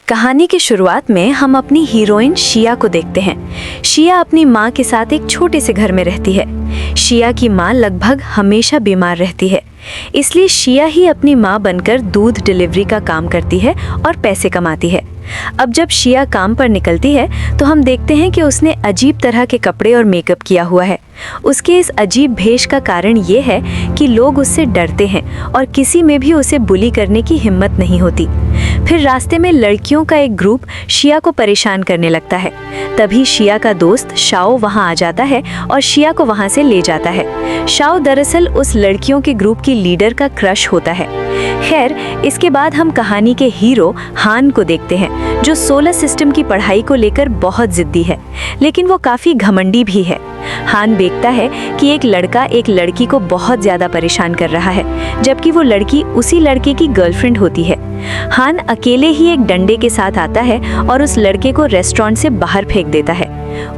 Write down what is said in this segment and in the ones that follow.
कहानी की शुरुआत में हम अपनी हीरोइन शिया को देखते हैं। शिया अपनी माँ के साथ एक छोटे से घर में रहती है। शिया की माँ लगभग हमेशा बीमार रहती है, इसलिए शिया ही अपनी माँ बनकर दूध डिलीवरी का काम करती है और पैसे कमाती है। अब जब शिया काम पर निकलती है तो हम देखते हैं कि उसने अजीब तरह के कपड़े और मेकअप किया हुआ है। उसके इस अजीब भेष का कारण ये है कि लोग उससे डरते हैं और किसी में भी उसे बुली करने की हिम्मत नहीं होती। फिर रास्ते में लड़कियों का एक ग्रुप शिया को परेशान करने लगता है। तभी शिया का दोस्त शाओ वहां आ जाता है और शिया को वहां से ले जाता है। शाओ दरअसल उस लड़कियों के ग्रुप की लीडर का क्रश होता है। खैर, इसके बाद हम कहानी के हीरो हान को देखते हैं, जो सोलर सिस्टम की पढ़ाई को लेकर बहुत जिद्दी है, लेकिन वो काफी घमंडी भी है। हान देखता है कि एक लड़का एक लड़की को बहुत ज्यादा परेशान कर रहा है, जबकि वो लड़की उसी लड़के की गर्लफ्रेंड होती है। हान अकेले ही एक डंडे के साथ आता है और उस लड़के को रेस्टोरेंट से बाहर फेंक देता है।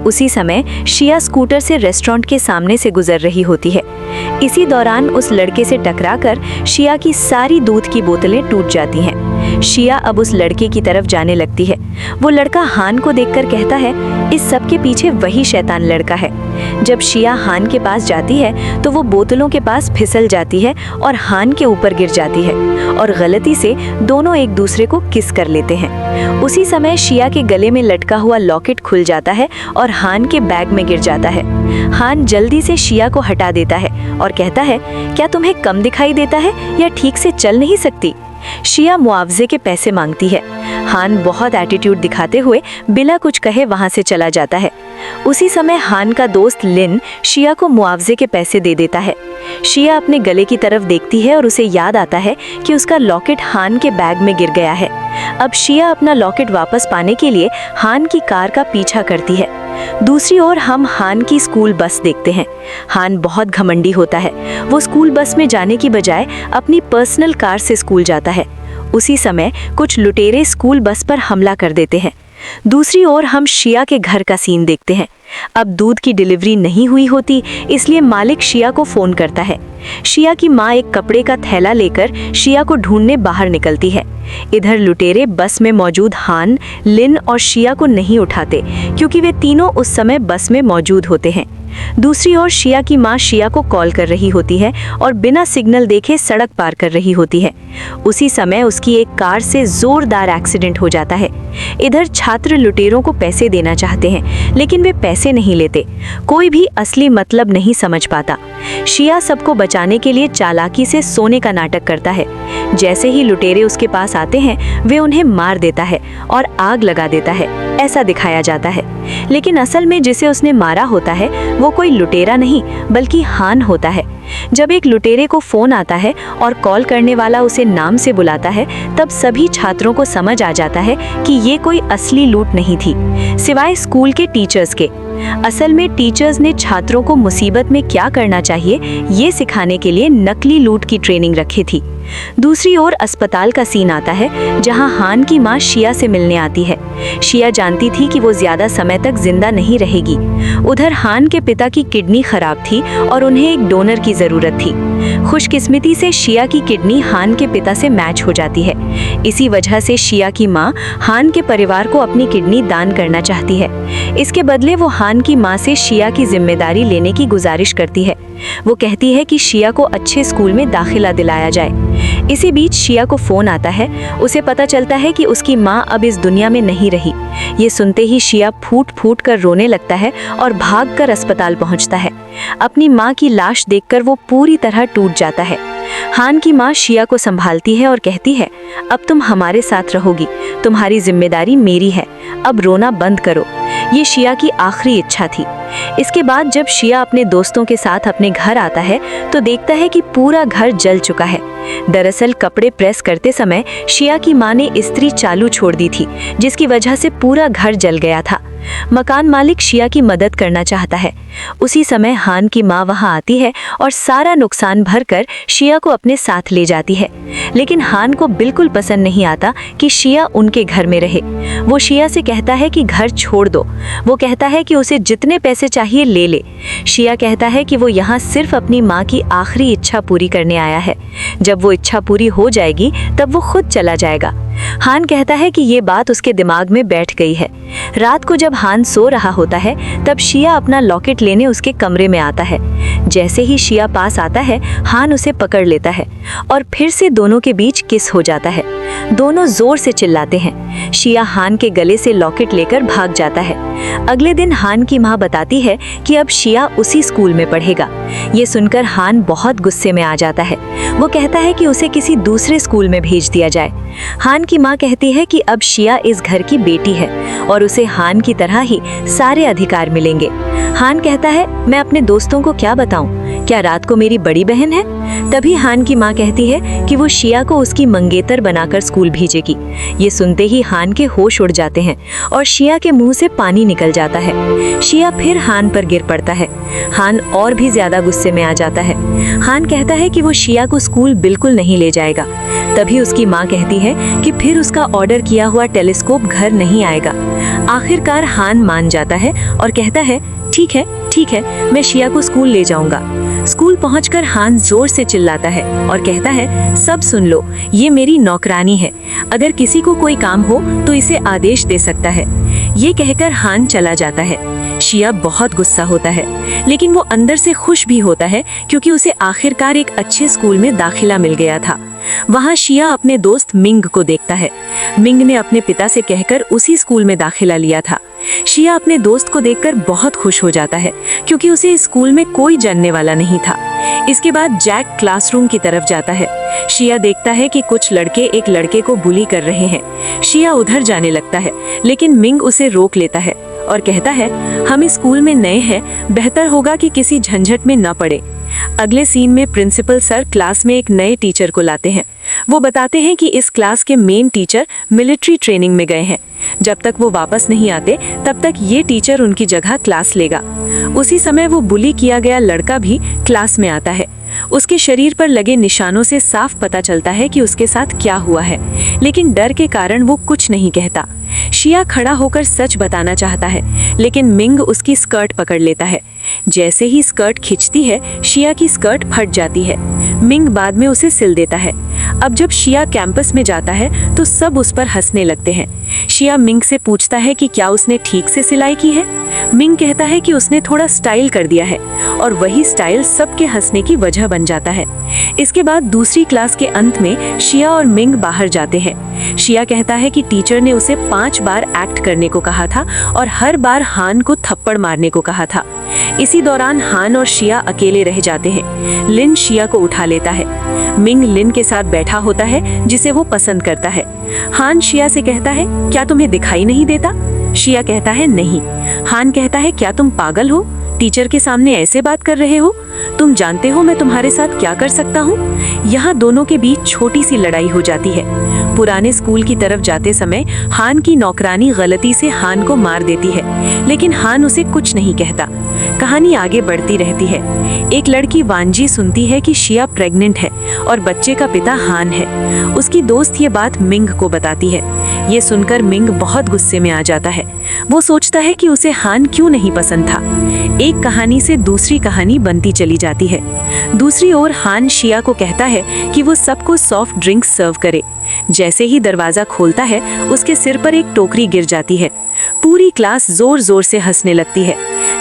उसी समय शिया स्कूटर से रेस्टोरेंट के सामने से गुजर रही होती है। इसी दौरान उस लड़के से टकराकर शिया की सारी दूध की बोतलें टूट जाती हैं। शिया अब उस लड़के की तरफ जाने लगती है। वो लड़का हान को देखकर कहता है, इस सब के पीछे वही शैतान लड़का है। जब शिया हान के पास जाती है तो वो बोतलों के पास फिसल जाती है और हान के ऊपर गिर जाती है और गलती से दोनों एक दूसरे को किस कर लेते हैं। उसी समय शिया के गले में लटका हुआ लॉकेट खुल जाता है और हान के बैग में गिर जाता है। हान जल्दी से शिया को हटा देता है और कहता है, क्या तुम्हें कम दिखाई देता है या ठीक से चल नहीं सकती? शिया मुआवजे के पैसे मांगती है। हान बहुत एटीट्यूड दिखाते हुए बिना कुछ कहे वहां से चला जाता है। उसी समय हान का दोस्त लिन शिया को मुआवजे के पैसे दे देता है। शिया अपने गले की तरफ देखती है और उसे याद आता है कि उसका लॉकेट हान के बैग में गिर गया है। अब शिया अपना लॉकेट वापस पाने के लिए हान की कार का पीछा करती है। दूसरी ओर हम हान की स्कूल बस देखते हैं। हान बहुत घमंडी होता है। वो स्कूल बस में जाने की बजाय अपनी पर्सनल कार से स्कूल जाता है। उसी समय कुछ लुटेरे स्कूल बस पर हमला कर देते हैं। दूसरी ओर हम शिया के घर का सीन देखते हैं। अब दूध की डिलीवरी नहीं हुई होती, इसलिए मालिक शिया को फोन करता है। शिया की माँ एक कपड़े का थैला लेकर शिया को ढूंढने बाहर निकलती है। इधर लुटेरे बस में मौजूद हान, लिन और शिया को नहीं उठाते, क्योंकि वे तीनों उस समय बस में मौजूद होते हैं। दूसरी ओर शिया की माँ शिया को कॉल कर रही होती है और बिना सिग्नल देखे सड़क पार कर रही होती है। उसी समय उसकी एक कार से जोरदार एक्सीडेंट हो जाता है। इधर छात्र लुटेरों को पैसे देना चाहते हैं, लेकिन वे पैसे नहीं लेते। कोई भी असली मतलब नहीं समझ पाता। शिया सबको बचाने के लिए चालाकी से सोने का नाटक करता है। जैसे ही लुटेरे उसके पास आते हैं, वे उन्हें मार देता है और आग लगा देता है, ऐसा दिखाया जाता है। लेकिन असल में जिसे उसने मारा होता है वो कोई लुटेरा नहीं, बल्कि हान होता है। जब एक लुटेरे को फोन आता है और कॉल करने वाला उसे नाम से बुलाता है, तब सभी छात्रों को समझ आ जाता है कि ये कोई असली लूट नहीं थी, सिवाय स्कूल के टीचर्स के। असल में टीचर्स ने छात्रों को मुसीबत में क्या करना चाहिए ये सिखाने के लिए नकली लूट की ट्रेनिंग रखी थी। दूसरी ओर अस्पताल का सीन आता है, जहां हान की मां शिया से मिलने आती है। शिया जानती थी कि वो ज्यादा समय तक जिंदा नहीं रहेगी। उधर हान के पिता की किडनी खराब थी और उन्हें एक डोनर की जरूरत थी। खुशकिस्मती से शिया की किडनी हान के पिता से मैच हो जाती है। इसी वजह से शिया की मां हान के परिवार को अपनी किडनी दान करना चाहती है। इसके बदले वो हान की मां से शिया की जिम्मेदारी लेने की गुजारिश करती है। वो कहती है कि शिया को अच्छे स्कूल में दाखिला दिलाया जाए। इसी बीच शिया को फोन आता है। उसे पता चलता है कि उसकी मां अब इस दुनिया में नहीं रही। ये सुनते ही शिया फूट फूट कर रोने लगता है और भागकर अस्पताल पहुंचता है। अपनी मां की लाश देखकर वो पूरी तरह टूट जाता है। हान की मां शिया को संभालती है और कहती है, अब तुम हमारे साथ रहोगी, तुम्हारी जिम्मेदारी मेरी है, अब रोना बंद करो। ये शिया की आखिरी इच्छा थी। इसके बाद जब शिया अपने दोस्तों के साथ अपने घर आता है तो देखता है कि पूरा घर जल चुका है। दरअसल कपड़े प्रेस करते समय शिया की मां ने इस्त्री चालू छोड़ दी थी, जिसकी वजह से पूरा घर जल गया था। मकान मालिक शिया की मदद करना चाहता है। उसी समय हान की मां वहां आती है और सारा नुकसान भरकर शिया को अपने साथ ले जाती है। लेकिन हान को बिल्कुल पसंद नहीं आता कि शिया उनके घर में रहे। वो शिया से कहता है कि घर छोड़ दो। वो कहता है कि उसे जितने पैसे उसे चाहिए ले ले। शिया कहता है कि वो यहाँ सिर्फ अपनी माँ की आखिरी इच्छा पूरी करने आया है। जब वो इच्छा पूरी हो जाएगी तब वो खुद चला जाएगा। हान कहता है कि ये बात उसके दिमाग में बैठ गई है। रात को जब हान सो रहा होता है तब शिया अपना लॉकेट लेने उसके कमरे में आता है। जैसे ही शिया पास आता है, हान उसे पकड़ लेता है और फिर से दोनों के बीच किस हो जाता है। दोनों जोर से चिल्लाते हैं। शिया हान के गले से लॉकेट लेकर भाग जाता है। अगले दिन हान की माँ बताती है कि अब शिया उसी स्कूल में पढ़ेगा। ये सुनकर हान बहुत गुस्से में आ जाता है। वो कहता है कि उसे किसी दूसरे स्कूल में भेज दिया जाए। हान की माँ कहती है कि अब शिया इस घर की बेटी है और उसे हान की तरह ही सारे अधिकार मिलेंगे। हान कहता है, मैं अपने दोस्तों को क्या बताऊं? क्या रात को मेरी बड़ी बहन है? तभी हान की माँ कहती है कि वो शिया को उसकी मंगेतर बनाकर स्कूल भेजेगी। ये सुनते ही हान के होश उड़ जाते हैं और शिया के मुंह से पानी निकल जाता है। शिया फिर हान पर गिर पड़ता है। हान और भी ज्यादा गुस्से में आ जाता है। हान कहता है कि वो शिया को स्कूल बिल्कुल नहीं ले जाएगा। तभी उसकी माँ कहती है कि फिर उसका ऑर्डर किया हुआ टेलीस्कोप घर नहीं आएगा। आखिरकार हान मान जाता है और कहता है, ठीक है, मैं शिया को स्कूल ले जाऊंगा। स्कूल पहुंचकर हान जोर से चिल्लाता है और कहता है, सब सुन लो, ये मेरी नौकरानी है। अगर किसी को कोई काम हो तो इसे आदेश दे सकता है। ये कहकर हान चला जाता है। शिया बहुत गुस्सा होता है, लेकिन वो अंदर से खुश भी होता है क्योंकि उसे आखिरकार एक अच्छे स्कूल में दाखिला मिल गया था। वहाँ शिया अपने दोस्त मिंग को देखता है। मिंग ने अपने पिता से कहकर उसी स्कूल में दाखिला लिया था। शिया अपने दोस्त को देखकर बहुत खुश हो जाता है क्योंकि उसे इस स्कूल में कोई जानने वाला नहीं था। इसके बाद जैक क्लासरूम की तरफ जाता है। शिया देखता है कि कुछ लड़के एक लड़के को बुली कर रहे हैं। शिया उधर जाने लगता है, लेकिन मिंग उसे रोक लेता है और कहता है, हम इस स्कूल में नए हैं, बेहतर होगा कि किसी झंझट में न पड़े। अगले सीन में प्रिंसिपल सर क्लास में एक नए टीचर को लाते हैं। वो बताते हैं कि इस क्लास के मेन टीचर मिलिट्री ट्रेनिंग में गए हैं। जब तक वो वापस नहीं आते तब तक ये टीचर उनकी जगह क्लास लेगा। उसी समय वो बुली किया गया लड़का भी क्लास में आता है। उसके शरीर पर लगे निशानों से साफ पता चलता है कि उसके साथ क्या हुआ है, लेकिन डर के कारण वो कुछ नहीं कहता। शिया खड़ा होकर सच बताना चाहता है, लेकिन मिंग उसकी स्कर्ट पकड़ लेता है। जैसे ही स्कर्ट खींचती है, शिया की स्कर्ट फट जाती है। मिंग बाद में उसे सिल देता है। अब जब शिया कैंपस में जाता है तो सब उस पर हंसने लगते हैं। शिया मिंग से पूछता है कि क्या उसने ठीक से सिलाई की है। मिंग कहता है कि उसने थोड़ा स्टाइल कर दिया है और वही स्टाइल सबके हंसने की वजह बन जाता है। इसके बाद दूसरी क्लास के अंत में शिया और मिंग बाहर जाते हैं। शिया कहता है कि टीचर ने उसे 5 बार एक्ट करने को कहा था और हर बार हान को थप्पड़ मारने को कहा था। इसी दौरान हान और शिया अकेले रह जाते हैं। लिन शिया को उठा लेता है। मिंग लिन के साथ बैठा होता है जिसे वो पसंद करता है। हान शिया से कहता है, क्या तुम्हें दिखाई नहीं देता? शिया कहता है, नहीं। हान कहता है, क्या तुम पागल हो? टीचर के सामने ऐसे बात कर रहे हो? तुम जानते हो मैं तुम्हारे साथ क्या कर सकता हूँ? यहाँ दोनों के बीच छोटी सी लड़ाई हो जाती है। पुराने स्कूल की तरफ जाते समय हान की नौकरानी गलती से हान को मार देती है, लेकिन हान उसे कुछ नहीं कहता। कहानी आगे बढ़ती रहती है। एक लड़की वांजी सुनती है कि शिया प्रेग्नेंट है और बच्चे का पिता हान है। उसकी दोस्त ये बात मिंग को बताती है। ये सुनकर मिंग बहुत गुस्से में आ जाता है। वो सोचता है कि उसे हान क्यों नहीं पसंद था। एक कहानी से दूसरी कहानी बनती चली जाती है। दूसरी ओर हान शिया को कहता है कि वो सबको सॉफ्ट ड्रिंक्स सर्व करे। जैसे ही दरवाजा खोलता है, उसके सिर पर एक टोकरी गिर जाती है। पूरी क्लास जोर जोर से हंसने लगती है।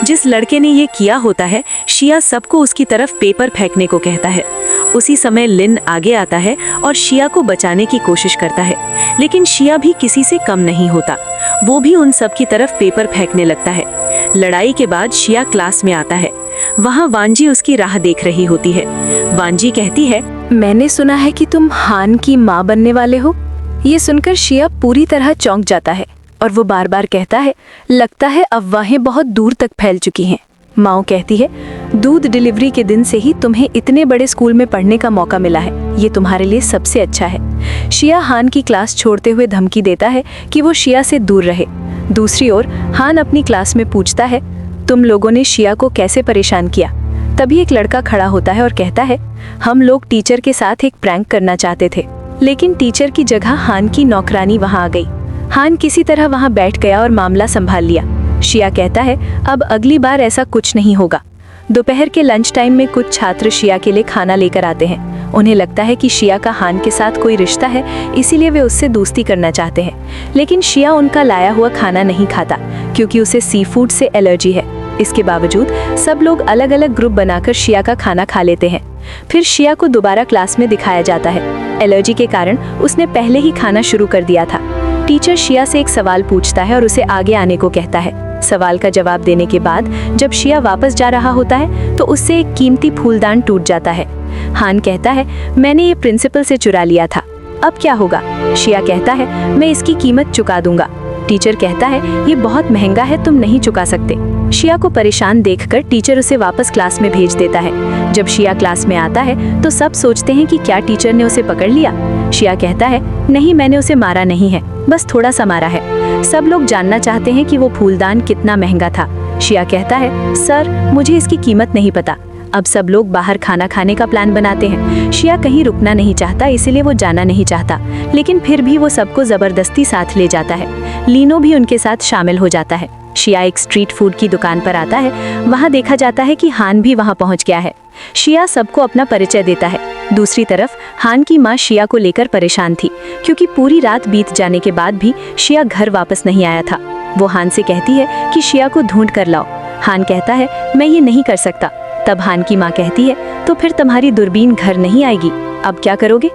जिस लड़के ने ये किया होता है, शिया सबको उसकी तरफ पेपर फेंकने को कहता है। उसी समय लिन आगे आता है और शिया को बचाने की कोशिश करता है, लेकिन शिया भी किसी से कम नहीं होता। वो भी उन सब की तरफ पेपर फेंकने लगता है। लड़ाई के बाद शिया क्लास में आता है। वहाँ वांजी उसकी राह देख रही होती है। वांजी कहती है, मैंने सुना है कि तुम हान की माँ बनने वाले हो। ये सुनकर शिया पूरी तरह चौंक जाता है और वो बार बार कहता है, लगता है अफवाहें बहुत दूर तक फैल चुकी हैं। माँ कहती है, दूध डिलीवरी के दिन से ही तुम्हें इतने बड़े स्कूल में पढ़ने का मौका मिला है, ये तुम्हारे लिए सबसे अच्छा है। शिया हान की क्लास छोड़ते हुए धमकी देता है कि वो शिया से दूर रहे। दूसरी ओर हान अपनी क्लास में पूछता है, तुम लोगों ने शिया को कैसे परेशान किया? तभी एक लड़का खड़ा होता है और कहता है, हम लोग टीचर के साथ एक प्रैंक करना चाहते थे, लेकिन टीचर की जगह हान की नौकरानी वहां आ गई। हान किसी तरह वहां बैठ गया और मामला संभाल लिया। शिया कहता है, अब अगली बार ऐसा कुछ नहीं होगा। दोपहर के लंच टाइम में कुछ छात्र शिया के लिए खाना लेकर आते हैं। उन्हें लगता है कि शिया का हान के साथ कोई रिश्ता है, इसीलिए वे उससे दोस्ती करना चाहते हैं। लेकिन शिया उनका लाया हुआ खाना नहीं खाता क्योंकि उसे सी फूड से एलर्जी है। इसके बावजूद सब लोग अलग अलग ग्रुप बनाकर शिया का खाना खा लेते हैं। फिर शिया को दोबारा क्लास में दिखाया जाता है। एलर्जी के कारण उसने पहले ही खाना शुरू कर दिया था। टीचर शिया से एक सवाल पूछता है और उसे आगे आने को कहता है। सवाल का जवाब देने के बाद जब शिया वापस जा रहा होता है तो उससे एक कीमती फूलदान टूट जाता है। हान कहता है, मैंने ये प्रिंसिपल से चुरा लिया था, अब क्या होगा? शिया कहता है, मैं इसकी कीमत चुका दूंगा। टीचर कहता है, ये बहुत महंगा है, तुम नहीं चुका सकते। शिया को परेशान देखकर टीचर उसे वापस क्लास में भेज देता है। जब शिया क्लास में आता है तो सब सोचते हैं कि क्या टीचर ने उसे पकड़ लिया। शिया कहता है, नहीं, मैंने उसे मारा नहीं है, बस थोड़ा सा मारा है। सब लोग जानना चाहते हैं कि वो फूलदान कितना महंगा था। शिया कहता है, सर, मुझे इसकी कीमत नहीं पता। अब सब लोग बाहर खाना खाने का प्लान बनाते हैं। शिया कहीं रुकना नहीं चाहता, इसीलिए वो जाना नहीं चाहता, लेकिन फिर भी वो सबको जबरदस्ती साथ ले जाता है। लीनो भी उनके साथ शामिल हो जाता है। शिया एक स्ट्रीट फूड की दुकान पर आता है। वहाँ देखा जाता है कि हान भी वहाँ पहुँच गया है। शिया सबको अपना परिचय देता है। दूसरी तरफ हान की माँ शिया को लेकर परेशान थी क्योंकि पूरी रात बीत जाने के बाद भी शिया घर वापस नहीं आया था। वो हान से कहती है कि शिया को ढूंढ कर लाओ। हान कहता है, मैं ये नहीं कर सकता। तब हान की माँ कहती है, तो फिर तुम्हारी दूरबीन घर नहीं आएगी, अब क्या करोगे?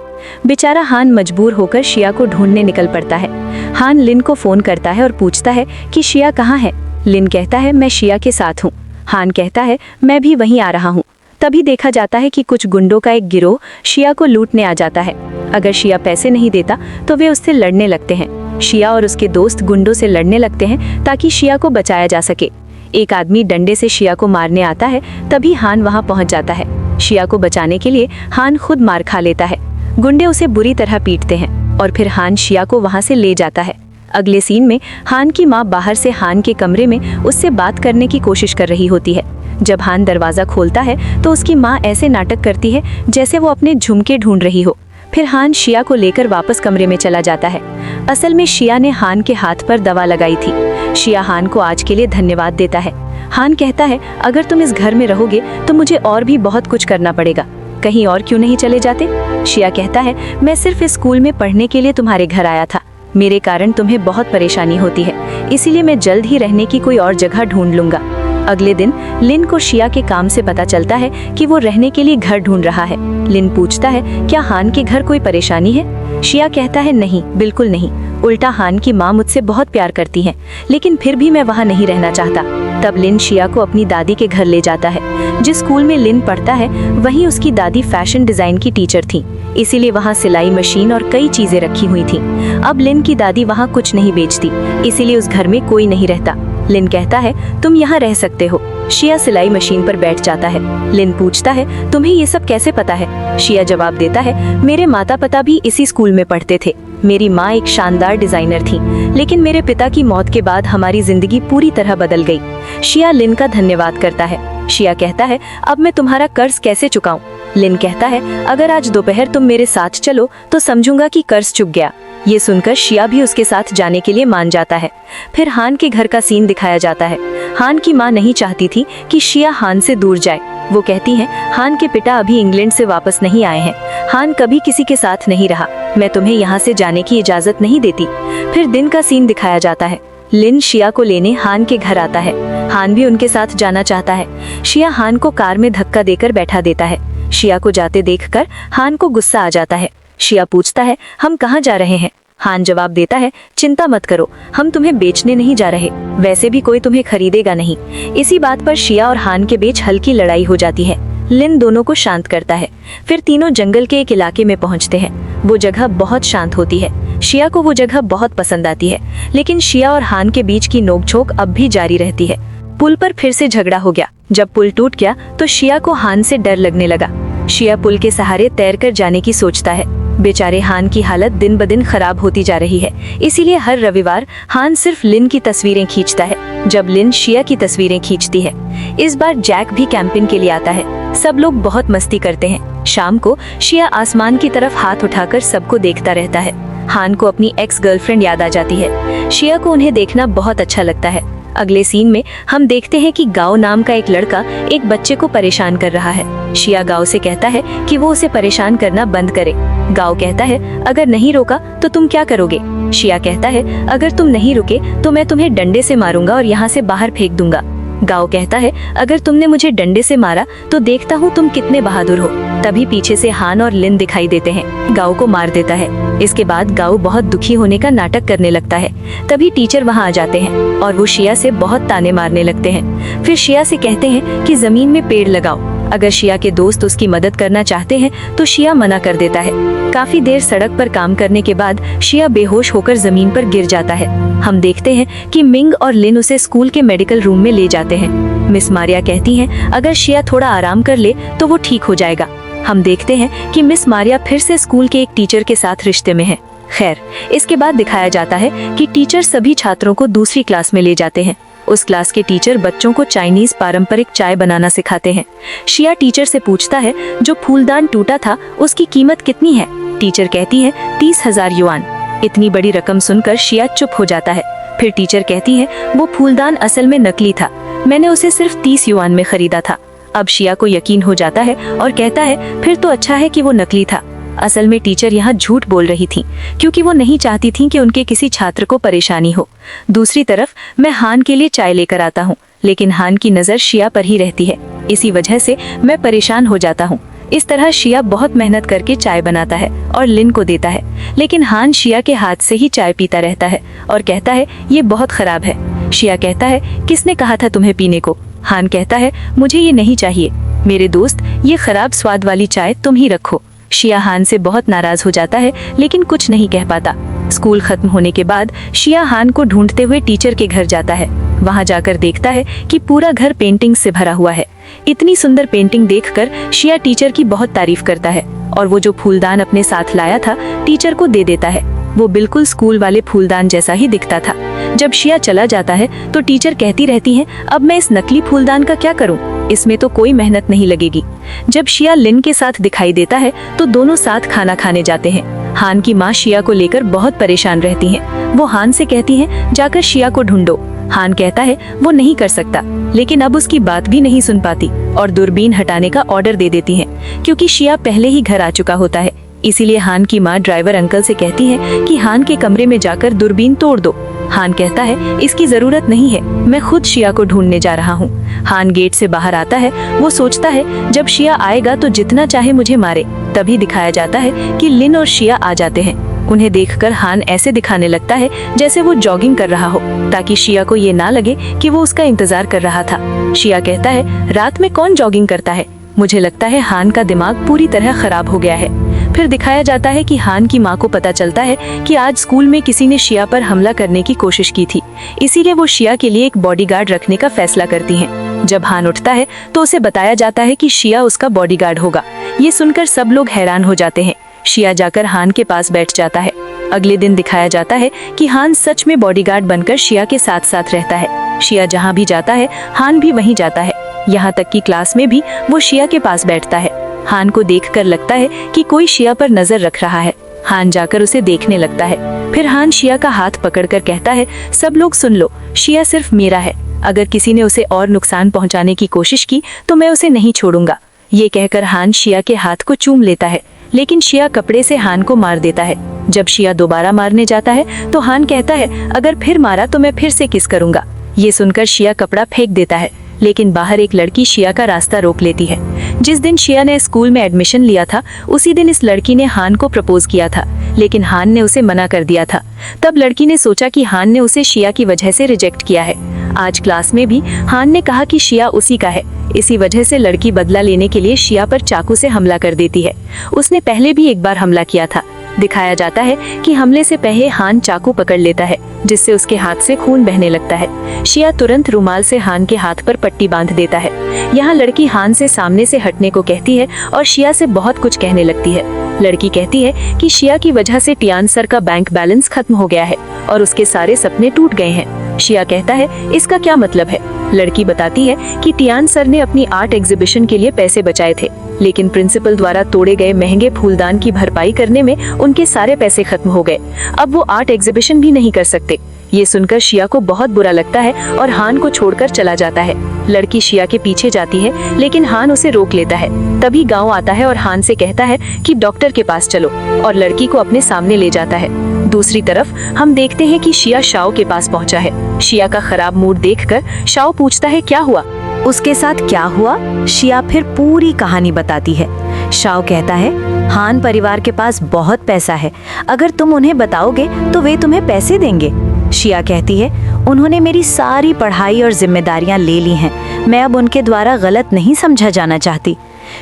बेचारा हान मजबूर होकर शिया को ढूंढने निकल पड़ता है। हान लिन को फोन करता है और पूछता है कि शिया कहाँ है। लिन कहता है, मैं शिया के साथ हूँ। हान कहता है, मैं भी वहीं आ रहा हूँ। तभी देखा जाता है कि कुछ गुंडों का एक गिरोह शिया को लूटने आ जाता है। अगर शिया पैसे नहीं देता तो वे उससे लड़ने लगते हैं। शिया और उसके दोस्त गुंडों से लड़ने लगते हैं ताकि शिया को बचाया जा सके। एक आदमी डंडे से शिया को मारने आता है, तभी हान वहां पहुंच जाता है। शिया को बचाने के लिए हान खुद मार खा लेता है। गुंडे उसे बुरी तरह पीटते हैं और फिर हान शिया को वहां से ले जाता है। अगले सीन में हान की माँ बाहर से हान के कमरे में उससे बात करने की कोशिश कर रही होती है। जब हान दरवाजा खोलता है तो उसकी माँ ऐसे नाटक करती है जैसे वो अपने झुमके ढूंढ रही हो। फिर हान शिया को लेकर वापस कमरे में चला जाता है। असल में शिया ने हान के हाथ पर दवा लगाई थी। शिया हान को आज के लिए धन्यवाद देता है। हान कहता है, अगर तुम इस घर में रहोगे तो मुझे और भी बहुत कुछ करना पड़ेगा, कहीं और क्यों नहीं चले जाते? शिया कहता है, मैं सिर्फ इस स्कूल में पढ़ने के लिए तुम्हारे घर आया था। मेरे कारण तुम्हें बहुत परेशानी होती है, इसीलिए मैं जल्द ही रहने की कोई और जगह ढूंढ लूंगा। अगले दिन लिन को शिया के काम से पता चलता है कि वो रहने के लिए घर ढूंढ रहा है। लिन पूछता है, क्या हान के घर कोई परेशानी है? शिया कहता है, नहीं, बिल्कुल नहीं। उल्टा हान की माँ मुझसे बहुत प्यार करती है, लेकिन फिर भी मैं वहाँ नहीं रहना चाहता। तब लिन शिया को अपनी दादी के घर ले जाता है। जिस स्कूल में लिन पढ़ता है वहीं उसकी दादी फैशन डिजाइन की टीचर थी, इसीलिए वहाँ सिलाई मशीन और कई चीजें रखी हुई थी। अब लिन की दादी वहाँ कुछ नहीं बेचती, इसीलिए उस घर में कोई नहीं रहता। लिन कहता है, तुम यहाँ रह सकते हो। शिया सिलाई मशीन पर बैठ जाता है। लिन पूछता है, तुम्हें ये सब कैसे पता है? शिया जवाब देता है, मेरे माता पिता भी इसी स्कूल में पढ़ते थे। मेरी माँ एक शानदार डिजाइनर थी, लेकिन मेरे पिता की मौत के बाद हमारी जिंदगी पूरी तरह बदल गई। शिया लिन का धन्यवाद करता है। शिया कहता है, अब मैं तुम्हारा कर्ज कैसे चुकाऊं? लिन कहता है, अगर आज दोपहर तुम मेरे साथ चलो तो समझूंगा कि कर्ज चुक गया। ये सुनकर शिया भी उसके साथ जाने के लिए मान जाता है। फिर हान के घर का सीन दिखाया जाता है। हान की माँ नहीं चाहती थी कि शिया हान से दूर जाए। वो कहती हैं, हान के पिता अभी इंग्लैंड से वापस नहीं आए हैं। हान कभी किसी के साथ नहीं रहा। मैं तुम्हें यहाँ से जाने की इजाजत नहीं देती। फिर दिन का सीन दिखाया जाता है। लिन शिया को लेने हान के घर आता है। हान भी उनके साथ जाना चाहता है। शिया हान को कार में धक्का देकर बैठा देता है। शिया को जाते देखकर हान को गुस्सा आ जाता है। शिया पूछता है, हम कहाँ जा रहे हैं? हान जवाब देता है, चिंता मत करो, हम तुम्हें बेचने नहीं जा रहे, वैसे भी कोई तुम्हें खरीदेगा नहीं। इसी बात पर शिया और हान के बीच हल्की लड़ाई हो जाती है। लिन दोनों को शांत करता है। फिर तीनों जंगल के एक इलाके में पहुंचते हैं। वो जगह बहुत शांत होती है। शिया को वो जगह बहुत पसंद आती है, लेकिन शिया और हान के बीच की नोकझोंक अब भी जारी रहती है। पुल पर फिर से झगड़ा हो गया। जब पुल टूट गया तो शिया को हान से डर लगने लगा। शिया पुल के सहारे तैरकर जाने की सोचता है। बेचारे हान की हालत दिन ब दिन खराब होती जा रही है, इसीलिए हर रविवार हान सिर्फ लिन की तस्वीरें खींचता है, जब लिन शिया की तस्वीरें खींचती है। इस बार जैक भी कैंपिंग के लिए आता है। सब लोग बहुत मस्ती करते हैं। शाम को शिया आसमान की तरफ हाथ उठाकर सबको देखता रहता है। हान को अपनी एक्स गर्लफ्रेंड याद आ जाती है। शिया को उन्हें देखना बहुत अच्छा लगता है। अगले सीन में हम देखते हैं कि गाओ नाम का एक लड़का एक बच्चे को परेशान कर रहा है। शिया गाओ से कहता है कि वो उसे परेशान करना बंद करे। गाओ कहता है, अगर नहीं रोका तो तुम क्या करोगे? शिया कहता है, अगर तुम नहीं रुके तो मैं तुम्हें डंडे से मारूंगा और यहाँ से बाहर फेंक दूंगा। गाओ कहता है, अगर तुमने मुझे डंडे से मारा तो देखता हूँ तुम कितने बहादुर हो। तभी पीछे से हान और लिन दिखाई देते हैं। गाओ को मार देता है। इसके बाद गाओ बहुत दुखी होने का नाटक करने लगता है। तभी टीचर वहाँ आ जाते हैं और वो शिया से बहुत ताने मारने लगते हैं। फिर शिया से कहते हैं कि जमीन में पेड़ लगाओ। अगर शिया के दोस्त उसकी मदद करना चाहते हैं तो शिया मना कर देता है। काफी देर सड़क पर काम करने के बाद शिया बेहोश होकर जमीन पर गिर जाता है। हम देखते हैं कि मिंग और लिन उसे स्कूल के मेडिकल रूम में ले जाते हैं। मिस मारिया कहती हैं, अगर शिया थोड़ा आराम कर ले तो वो ठीक हो जाएगा। हम देखते हैं कि मिस मारिया फिर से स्कूल के एक टीचर के साथ रिश्ते में है। खैर, इसके बाद दिखाया जाता है कि टीचर सभी छात्रों को दूसरी क्लास में ले जाते हैं। उस क्लास के टीचर बच्चों को चाइनीज पारंपरिक चाय बनाना सिखाते हैं। शिया टीचर से पूछता है, जो फूलदान टूटा था उसकी कीमत कितनी है? टीचर कहती है 30,000 युआन। इतनी बड़ी रकम सुनकर शिया चुप हो जाता है। फिर टीचर कहती है, वो फूलदान असल में नकली था, मैंने उसे सिर्फ 30 युआन में खरीदा था। अब शिया को यकीन हो जाता है और कहता है, फिर तो अच्छा है कि वो नकली था। असल में टीचर यहाँ झूठ बोल रही थी क्योंकि वो नहीं चाहती थी कि उनके किसी छात्र को परेशानी हो। दूसरी तरफ मैं हान के लिए चाय लेकर आता हूँ, लेकिन हान की नज़र शिया पर ही रहती है। इसी वजह से मैं परेशान हो जाता हूँ। इस तरह शिया बहुत मेहनत करके चाय बनाता है और लिन को देता है, लेकिन हान शिया के हाथ से ही चाय पीता रहता है और कहता है, ये बहुत खराब है। शिया कहता है, किसने कहा था तुम्हें पीने को? हान कहता है, मुझे ये नहीं चाहिए मेरे दोस्त, ये खराब स्वाद वाली चाय तुम ही रखो। शिया हान से बहुत नाराज हो जाता है, लेकिन कुछ नहीं कह पाता। स्कूल खत्म होने के बाद शिया हान को ढूंढते हुए टीचर के घर जाता है। वहां जाकर देखता है कि पूरा घर पेंटिंग से भरा हुआ है। इतनी सुंदर पेंटिंग देखकर शिया टीचर की बहुत तारीफ करता है और वो जो फूलदान अपने साथ लाया था टीचर को दे देता है। वो बिल्कुल स्कूल वाले फूलदान जैसा ही दिखता था। जब शिया चला जाता है तो टीचर कहती रहती हैं, अब मैं इस नकली फूलदान का क्या करूं? इसमें तो कोई मेहनत नहीं लगेगी। जब शिया लिन के साथ दिखाई देता है तो दोनों साथ खाना खाने जाते हैं। हान की माँ शिया को लेकर बहुत परेशान रहती हैं। वो हान से कहती हैं, जाकर शिया को ढूंढो। हान कहता है वो नहीं कर सकता, लेकिन अब उसकी बात भी नहीं सुन पाती और दूरबीन हटाने का ऑर्डर दे देती हैं, क्योंकि शिया पहले ही घर आ चुका होता है। इसीलिए हान की माँ ड्राइवर अंकल से कहती है कि हान के कमरे में जाकर दूरबीन तोड़ दो। हान कहता है, इसकी जरूरत नहीं है, मैं खुद शिया को ढूंढने जा रहा हूँ। हान गेट से बाहर आता है। वो सोचता है जब शिया आएगा तो जितना चाहे मुझे मारे। तभी दिखाया जाता है कि लिन और शिया आ जाते हैं। उन्हें देखकर हान ऐसे दिखाने लगता है जैसे वो जॉगिंग कर रहा हो, ताकि शिया को ये ना लगे कि वो उसका इंतजार कर रहा था। शिया कहता है, रात में कौन जॉगिंग करता है? मुझे लगता है हान का दिमाग पूरी तरह खराब हो गया है। फिर दिखाया जाता है कि हान की माँ को पता चलता है कि आज स्कूल में किसी ने शिया पर हमला करने की कोशिश की थी, इसीलिए वो शिया के लिए एक बॉडीगार्ड रखने का फैसला करती हैं। जब हान उठता है तो उसे बताया जाता है कि शिया उसका बॉडीगार्ड होगा। ये सुनकर सब लोग हैरान हो जाते हैं। शिया जाकर हान के पास बैठ जाता है। अगले दिन दिखाया जाता है कि हान सच में बॉडीगार्ड बनकर शिया के साथ साथ रहता है। शिया जहाँ भी जाता है हान भी वहीं जाता है। यहाँ तक कि क्लास में भी वो शिया के पास बैठता है। हान को देखकर लगता है कि कोई शिया पर नजर रख रहा है। हान जाकर उसे देखने लगता है। फिर हान शिया का हाथ पकड़कर कहता है, सब लोग सुन लो, शिया सिर्फ मेरा है। अगर किसी ने उसे और नुकसान पहुंचाने की कोशिश की तो मैं उसे नहीं छोड़ूंगा। ये कहकर हान शिया के हाथ को चूम लेता है, लेकिन शिया कपड़े से हान को मार देता है। जब शिया दोबारा मारने जाता है तो हान कहता है, अगर फिर मारा तो मैं फिर से किस करूंगा। ये सुनकर शिया कपड़ा फेंक देता है, लेकिन बाहर एक लड़की शिया का रास्ता रोक लेती है। जिस दिन शिया ने स्कूल में एडमिशन लिया था उसी दिन इस लड़की ने हान को प्रपोज किया था, लेकिन हान ने उसे मना कर दिया था। तब लड़की ने सोचा कि हान ने उसे शिया की वजह से रिजेक्ट किया है। आज क्लास में भी हान ने कहा कि शिया उसी का है। इसी वजह से लड़की बदला लेने के लिए शिया पर चाकू से हमला कर देती है। उसने पहले भी एक बार हमला किया था। दिखाया जाता है कि हमले से पहले हान चाकू पकड़ लेता है, जिससे उसके हाथ से खून बहने लगता है। शिया तुरंत रुमाल से हान के हाथ पर पट्टी बांध देता है। यहाँ लड़की हान से सामने से हटने को कहती है और शिया से बहुत कुछ कहने लगती है। लड़की कहती है कि शिया की वजह से टियान सर का बैंक बैलेंस खत्म हो गया है और उसके सारे सपने टूट गए हैं। शिया कहता है, इसका क्या मतलब है? लड़की बताती है कि टियान सर ने अपनी आर्ट एग्जीबिशन के लिए पैसे बचाए थे, लेकिन प्रिंसिपल द्वारा तोड़े गए महंगे फूलदान की भरपाई करने में उनके सारे पैसे खत्म हो गए। अब वो आर्ट एग्जीबिशन भी नहीं कर सकते। ये सुनकर शिया को बहुत बुरा लगता है और हान को छोड़कर चला जाता है। लड़की शिया के पीछे जाती है, लेकिन हान उसे रोक लेता है। तभी गांव आता है और हान से कहता है कि डॉक्टर के पास चलो, और लड़की को अपने सामने ले जाता है। दूसरी तरफ हम देखते हैं कि शिया शाओ के पास पहुंचा है। शिया का खराब मूड देखकर शाओ पूछता है क्या हुआ। उसके साथ क्या हुआ, शिया फिर पूरी कहानी बताती है। शाओ कहता है, हान परिवार के पास बहुत पैसा है, अगर तुम उन्हें बताओगे तो वे तुम्हें पैसे देंगे। शिया कहती है, उन्होंने मेरी सारी पढ़ाई और जिम्मेदारियां ले ली हैं, मैं अब उनके द्वारा गलत नहीं समझा जाना चाहती।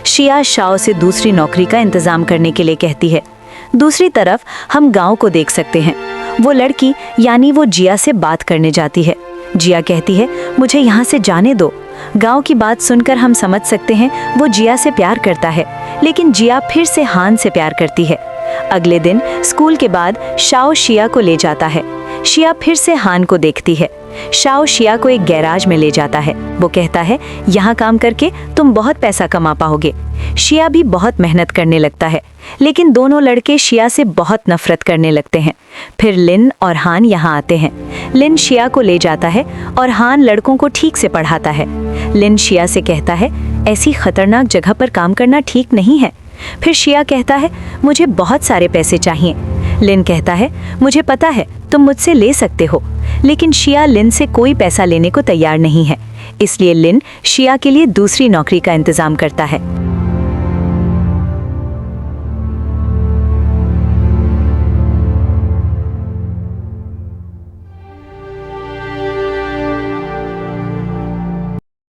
शिया शाओ से दूसरी नौकरी का इंतजाम करने के लिए कहती है। दूसरी तरफ हम गांव को देख सकते हैं। वो लड़की यानी वो जिया से बात करने जाती है। जिया कहती है, मुझे यहाँ से जाने दो। गांव की बात सुनकर हम समझ सकते हैं वो जिया से प्यार करता है, लेकिन जिया फिर से हान से प्यार करती है। अगले दिन स्कूल के बाद शाओ शिया को ले जाता है। शिया फिर से हान को देखती है। शाओ शिया को एक गैराज में ले जाता है। वो कहता है, यहाँ काम करके तुम बहुत पैसा कमा पाओगे। शिया भी बहुत मेहनत करने लगता है, लेकिन दोनों लड़के शिया से बहुत नफरत करने लगते हैं। फिर लिन और हान यहाँ आते हैं। लिन शिया को ले जाता है और हान लड़कों को ठीक से पढ़ाता है। लिन शिया से कहता है, ऐसी खतरनाक जगह पर काम करना ठीक नहीं है। फिर शिया कहता है, मुझे बहुत सारे पैसे चाहिए। लिन कहता है, मुझे पता है तुम मुझसे ले सकते हो, लेकिन शिया लिन से कोई पैसा लेने को तैयार नहीं है। इसलिए लिन शिया के लिए दूसरी नौकरी का इंतजाम करता है।